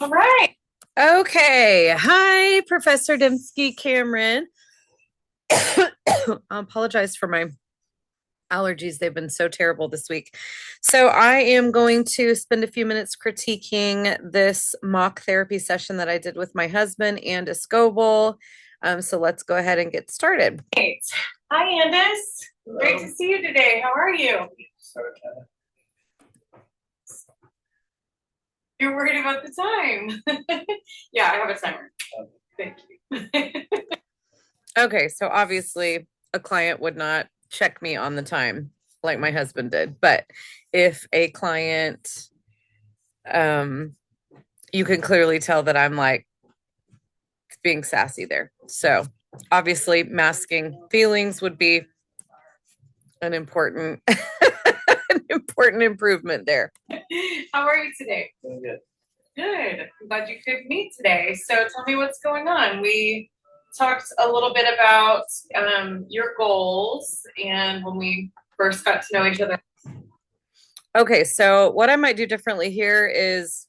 All right. Okay. Hi, Professor Dembski Cameron. I apologize for my allergies. They've been so terrible this week. So, I am going to spend a few minutes critiquing this mock therapy session that I did with my husband and a Goble. So, let's go ahead and get started. Great. Hi, Andis. Great to see you today. How are you? You're worried about the time. Yeah, I have a timer. Thank you. Okay. So, obviously, a client would not check me on the time like my husband did. But if a client, um, you can clearly tell that I'm like being sassy there. So obviously masking feelings would be an important an important improvement there. How are you today? Doing good. Good. I'm glad you could meet today. So tell me what's going on. We talked a little bit about your goals and when we first got to know each other. Okay, so what I might do differently here is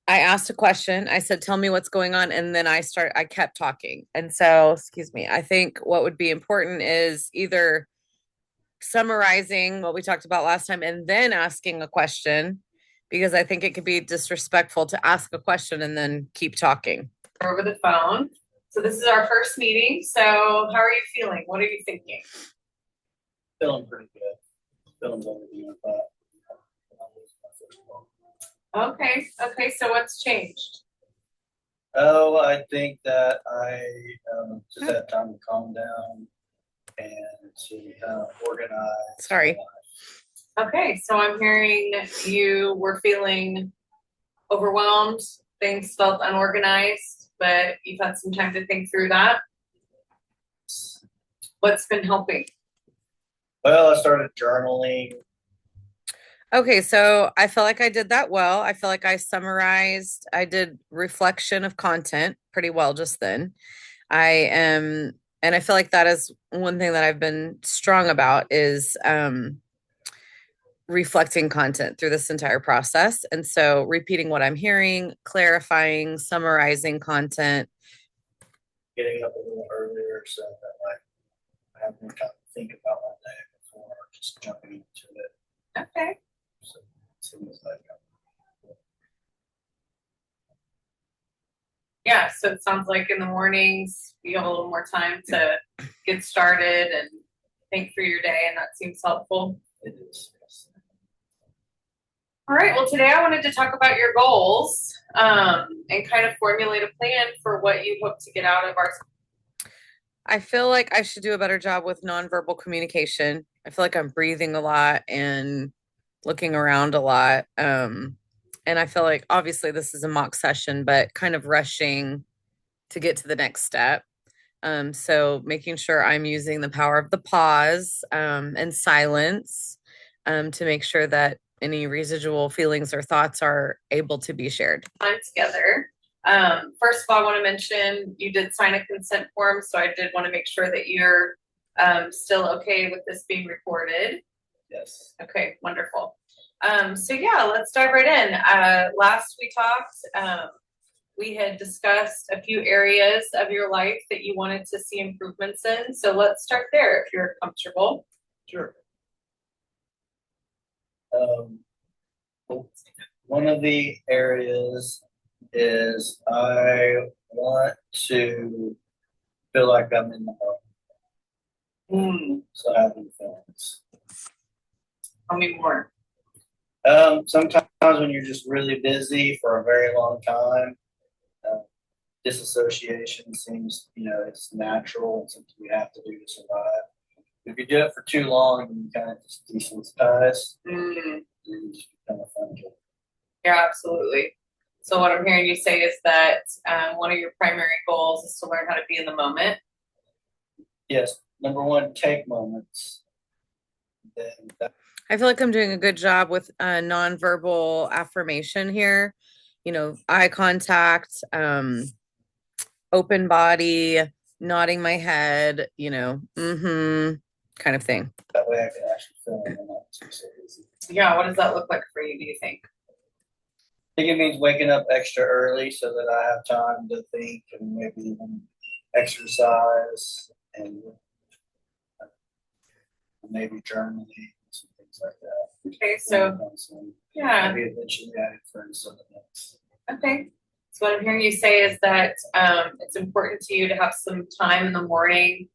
I asked a question. I said, tell me what's going on. And then I kept talking. And so, excuse me, I think what would be important is either summarizing what we talked about last time and then asking a question, because I think it could be disrespectful to ask a question and then keep talking. Over the phone. So this is our first meeting. So how are you feeling? What are you thinking? Feeling pretty good. Feeling better than I thought. Okay. Okay. So what's changed? Oh, I think that I just had time to calm down and to kind of organize. Sorry. Okay. So I'm hearing you were feeling overwhelmed. Things felt unorganized, but you've had some time to think through that. What's been helping? Well, I started journaling. Okay, so I feel like I did that well. I feel like I did reflection of content pretty well just then. I am, and I feel like that is one thing that I've been strong about is reflecting content through this entire process. And so repeating what I'm hearing, clarifying, summarizing content. Getting up a little earlier so that I have more time to think about my day before just jumping into it. Okay. So as soon as I go. Yeah, so it sounds like in the mornings you have a little more time to get started and think through your day, and that seems helpful. It is. Yes. All right, well, today I wanted to talk about your goals and kind of formulate a plan for what you hope to get out of our. I feel like I should do a better job with nonverbal communication. I feel like I'm breathing a lot and looking around a lot. And I feel like obviously this is a mock session, but kind of rushing to get to the next step. So making sure I'm using the power of the pause and silence to make sure that any residual feelings or thoughts are able to be shared. Time together. First of all, I want to mention you did sign a consent form, so I did want to make sure that you're still okay with this being recorded. Yes. Okay, wonderful. So yeah, let's dive right in. Last we talked, we had discussed a few areas of your life that you wanted to see improvements in. So let's start there if you're comfortable. Sure. One of the areas is I want to feel like I'm in the moment. So having feelings. Tell me more. Sometimes when you're just really busy for a very long time, disassociation seems, it's natural and something you have to do to survive. If you do it for too long, you kind of just desensitize. And you just become a fun kid. Yeah, absolutely. So what I'm hearing you say is that one of your primary goals is to learn how to be in the moment. Yes. Number one, take moments. I feel like I'm doing a good job with nonverbal affirmation here. Eye contact, open body, nodding my head, mm-hmm. kind of thing. That way I can actually film and not too so busy. Yeah, what does that look like for you, do you think? I think it means waking up extra early so that I have time to think and maybe even exercise and maybe journaling and some things like that. Okay, so yeah, maybe eventually I for something else. okay. So what I'm hearing you say is that it's important to you to have some time in the morning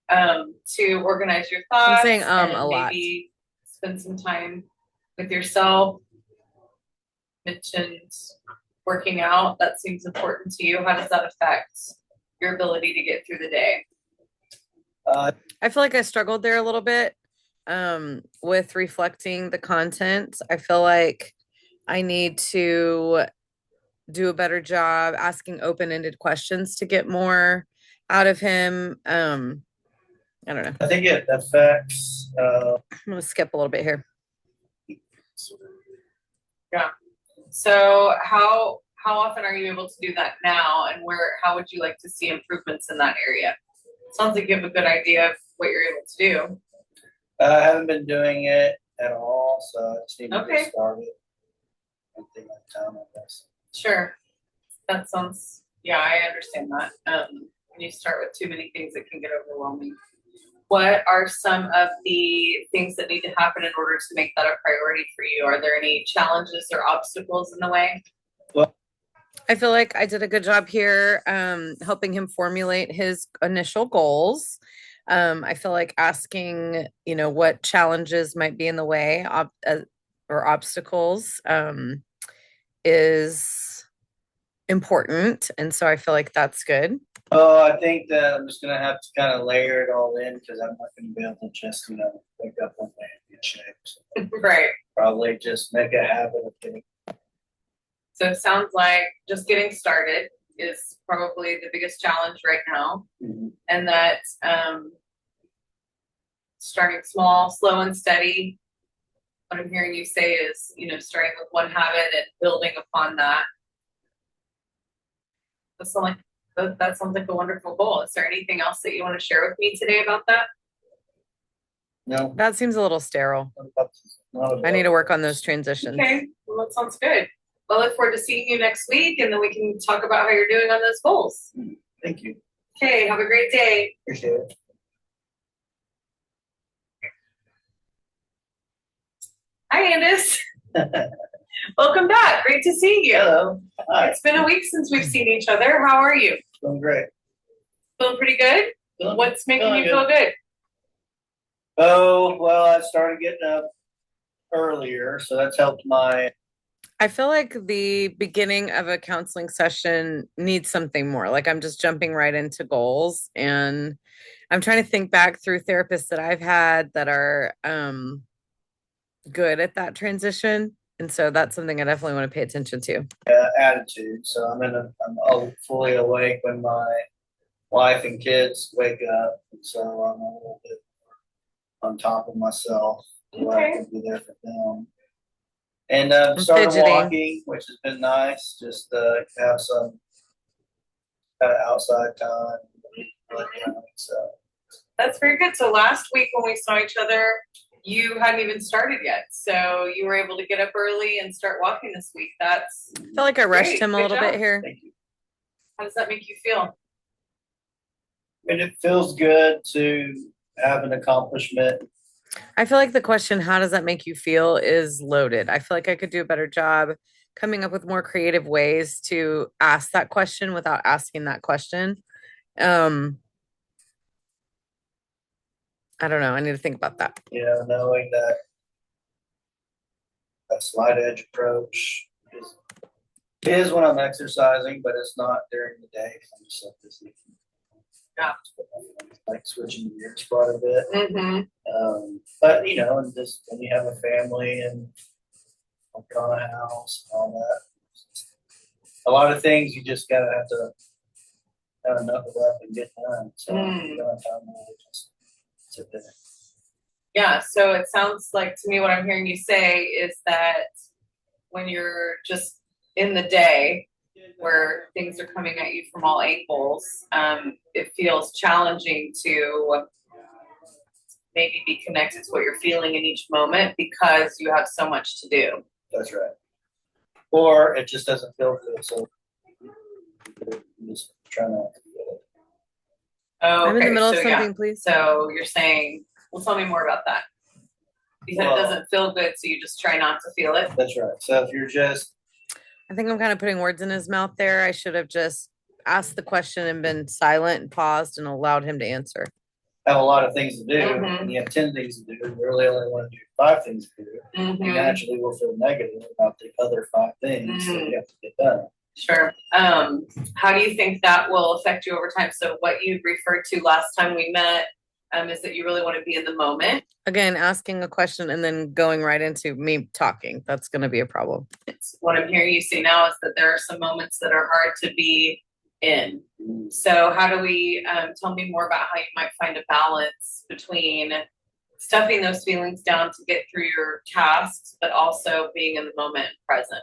to organize your thoughts. I'm saying and a lot. maybe spend some time with yourself. Mentioned working out. That seems important to you. How does that affect your ability to get through the day? I feel like I struggled there a little bit with reflecting the content. I feel like I need to do a better job asking open-ended questions to get more out of him. I don't know. I think it affects. I'm gonna skip a little bit here. Yeah. So how often are you able to do that now, and how would you like to see improvements in that area? Sounds like you have a good idea of what you're able to do. I haven't been doing it at all, so I just need to get started. One thing at a time, I guess. Sure. That sounds, yeah, I understand that. When you start with too many things, it can get overwhelming. What are some of the things that need to happen in order to make that a priority for you? Are there any challenges or obstacles in the way? Well, I feel like I did a good job here helping him formulate his initial goals. I feel like asking, what challenges might be in the way or obstacles is important. And so I feel like that's good. Oh, I think that I'm just gonna have to kind of layer it all in because I'm not gonna be able to just, wake up one day and get shape. So Right. probably just make a habit of getting. So it sounds like just getting started is probably the biggest challenge right now. Mm-hmm. And that starting small, slow and steady. What I'm hearing you say is, starting with one habit and building upon that. That sounds like a wonderful goal. Is there anything else that you want to share with me today about that? No. That seems a little sterile. I need to work on those transitions. Okay, well, that sounds good. I look forward to seeing you next week, and then we can talk about how you're doing on those goals. Thank you. Okay, have a great day. Appreciate it. Hi, Andis. Welcome back. Great to see you. Hello. Hi. It's been a week since we've seen each other. How are you? Doing great. Feeling pretty good? What's making you feel good? Oh, well, I started getting up earlier, so that's helped I feel like the beginning of a counseling session needs something more. Like I'm just jumping right into goals, and I'm trying to think back through therapists that I've had that are good at that transition. And so that's something I definitely want to pay attention to. attitude. So I'm fully awake when my wife and kids wake up, and so I'm a little bit on top of myself. So I can be there for them. And started walking, which has been nice. Just have some kind of outside time. So that's very good. So last week when we saw each other, you hadn't even started yet. So you were able to get up early and start walking this week. I feel like I rushed him a little bit here. Thank you. How does that make you feel? And it feels good to have an accomplishment. I feel like the question, how does that make you feel, is loaded. I feel like I could do a better job coming up with more creative ways to ask that question without asking that question. I don't know. I need to think about that. Knowing that a slight edge approach is when I'm exercising, but it's not during the day. I'm just so busy. Yeah. Like switching gears quite a bit. Mm-hmm. But and just when you have a family and working on a house and all that, a lot of things you just gotta have to kind of knuckle up and get done. So you don't have time to just sit there. Yeah, so it sounds like to me what I'm hearing you say is that when you're just in the day where things are coming at you from all angles, it feels challenging to maybe be connected to what you're feeling in each moment because you have so much to do. That's right. Or it just doesn't feel good, so you just try not to feel it. Oh, I'm in the okay, middle of so something, yeah. please. So you're saying, well, tell me more about that. You said Well, it doesn't feel good, so you just try not to feel it. That's right. So if you're just I think I'm kind of putting words in his mouth there. I should have just asked the question and been silent and paused and allowed him to answer. have a lot of things to do, Mhm. and you have 10 things to do, you really only want to do 5 things to do, you Mhm. naturally will feel negative about the other 5 things that you have to get done. Sure. How do you think that will affect you over time? So what you referred to last time we met, is that you really want to be in the moment. Again, asking a question and then going right into me talking. That's going to be a problem. It's what I'm hearing you say now is that there are some moments that are hard to be in. So how do we, tell me more about how you might find a balance between stuffing those feelings down to get through your tasks, but also being in the moment and present?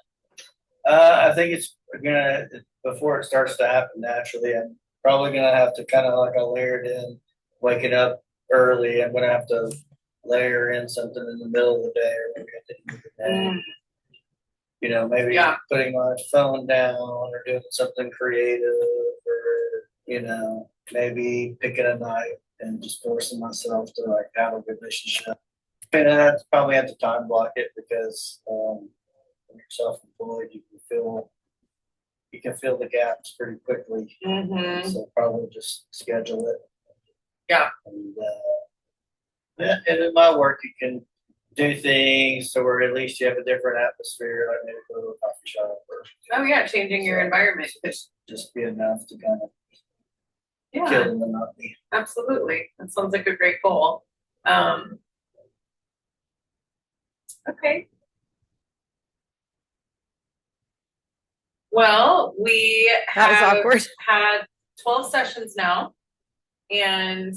I think it's gonna, before it starts to happen naturally, I'm probably gonna have to kind of like I layered in, waking up early. I'm gonna have to layer in something in the middle of the day or maybe at the end of the day. You know, maybe Yeah. putting my phone down or doing something creative or, you know, maybe picking a night and just forcing myself to like have a relationship. And I'd probably have to time block it because when you're self-employed, you can fill the gaps pretty quickly. Mm-hmm. So probably just schedule it. Yeah. And and in my work, you can do things so where at least you have a different atmosphere, like maybe go to a coffee shop or. Oh yeah, changing your environment. Just be enough to kind of Yeah, kill the monotony. absolutely. That sounds like a great goal. Okay. Well, we That was have awkward. had 12 sessions now. And,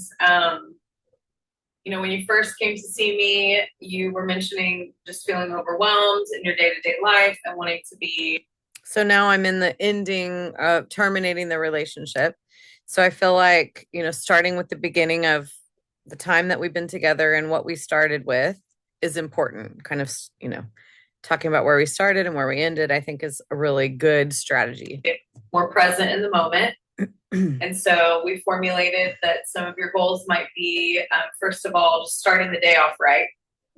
you know, when you first came to see me, you were mentioning just feeling overwhelmed in your day-to-day life and wanting to be. So now I'm in the ending of terminating the relationship. So I feel like, you know, starting with the beginning of the time that we've been together and what we started with is important. Kind of, you know, talking about where we started and where we ended, I think is a really good strategy. More present in the moment. And so we formulated that some of your goals might be, first of all, just starting the day off right.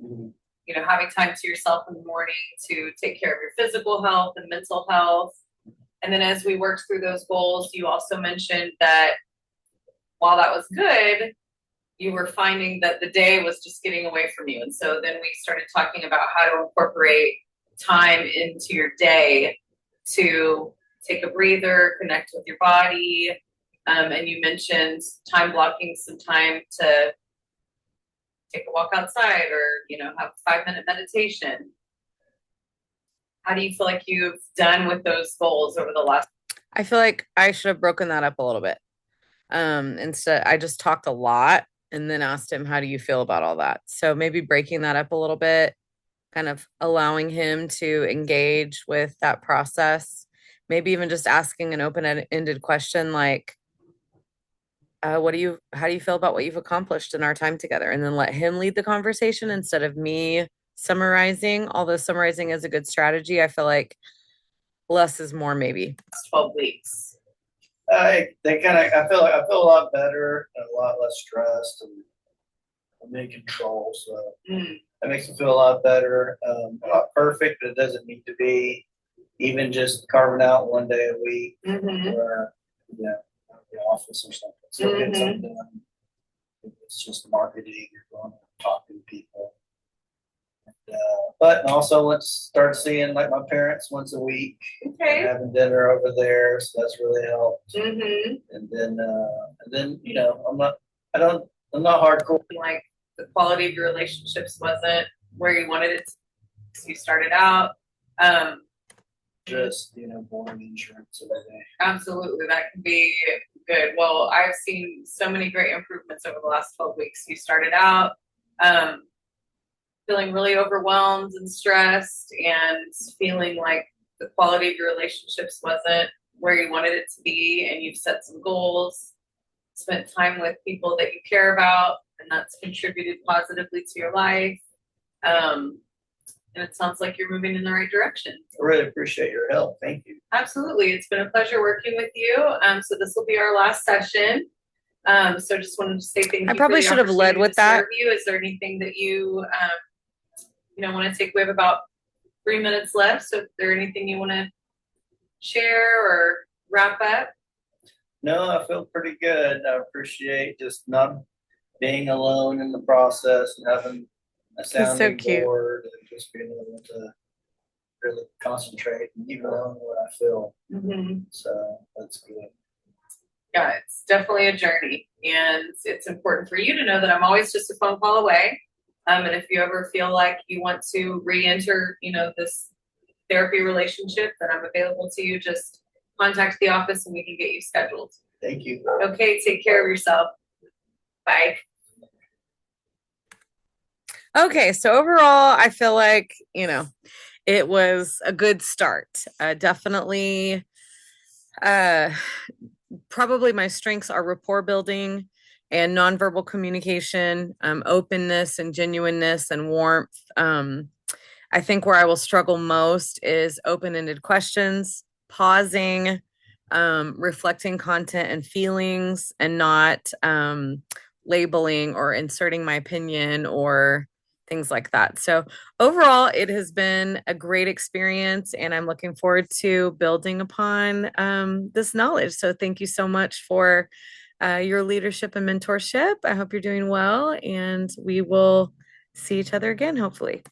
Mm-hmm. You know, having time to yourself in the morning to take care of your physical health and mental health. And then as we worked through those goals, you also mentioned that while that was good, you were finding that the day was just getting away from you. And so then we started talking about how to incorporate time into your day to take a breather, connect with your body. And you mentioned time blocking some time to take a walk outside or, you know, have a 5-minute meditation. How do you feel like you've done with those goals over the last? I feel like I should have broken that up a little bit. Instead, I just talked a lot and then asked him, how do you feel about all that? So maybe breaking that up a little bit, kind of allowing him to engage with that process. Maybe even just asking an open-ended question like, how do you feel about what you've accomplished in our time together? And then let him lead the conversation instead of me summarizing. Although summarizing is a good strategy, I feel like less is more maybe. 12 weeks. I feel a lot better and a lot less stressed and I'm in control. So that makes me feel a lot better. Not perfect, but it doesn't need to be. Even just carving out one day a week or the office or something. So get something done. It's just marketing, you're going and talking to people. But also let's start seeing like my parents once a week. Okay. Having dinner over there, so that's really helped. Mm-hmm. And then you know, I'm not hardcore. Like the quality of your relationships wasn't where you wanted it to be. So you started out. Just, you know, boring insurance every day. Absolutely, that can be good. Well, I've seen so many great improvements over the last 12 weeks. You started out feeling really overwhelmed and stressed and feeling like the quality of your relationships wasn't where you wanted it to be, and you've set some goals, spent time with people that you care about, and that's contributed positively to your life. And it sounds like you're moving in the right direction. I really appreciate your help. Thank you. Absolutely. It's been a pleasure working with you. So this will be our last session. So just wanted to say thank you. I probably should have led with that. Is there anything that you, want to take? We have about 3 minutes left. So is there anything you want to share or wrap up? No, I feel pretty good. I appreciate just not being alone in the process and having a sounding board and just being able to really concentrate and even know what I feel. Mm-hmm. So that's good. Yeah, it's definitely a journey, and it's important for you to know that I'm always just a phone call away. And if you ever feel like you want to re-enter, this therapy relationship, then I'm available to you. Just contact the office and we can get you scheduled. Thank you. Okay, take care of yourself. Bye. Okay, so overall, I feel like, it was a good start. Definitely, probably my strengths are rapport building and nonverbal communication, openness and genuineness and warmth. I think where I will struggle most is open-ended questions, pausing, reflecting content and feelings, and not labeling or inserting my opinion or things like that. So overall, it has been a great experience, and I'm looking forward to building upon this knowledge. So thank you so much for your leadership and mentorship. I hope you're doing well, and we will see each other again, hopefully.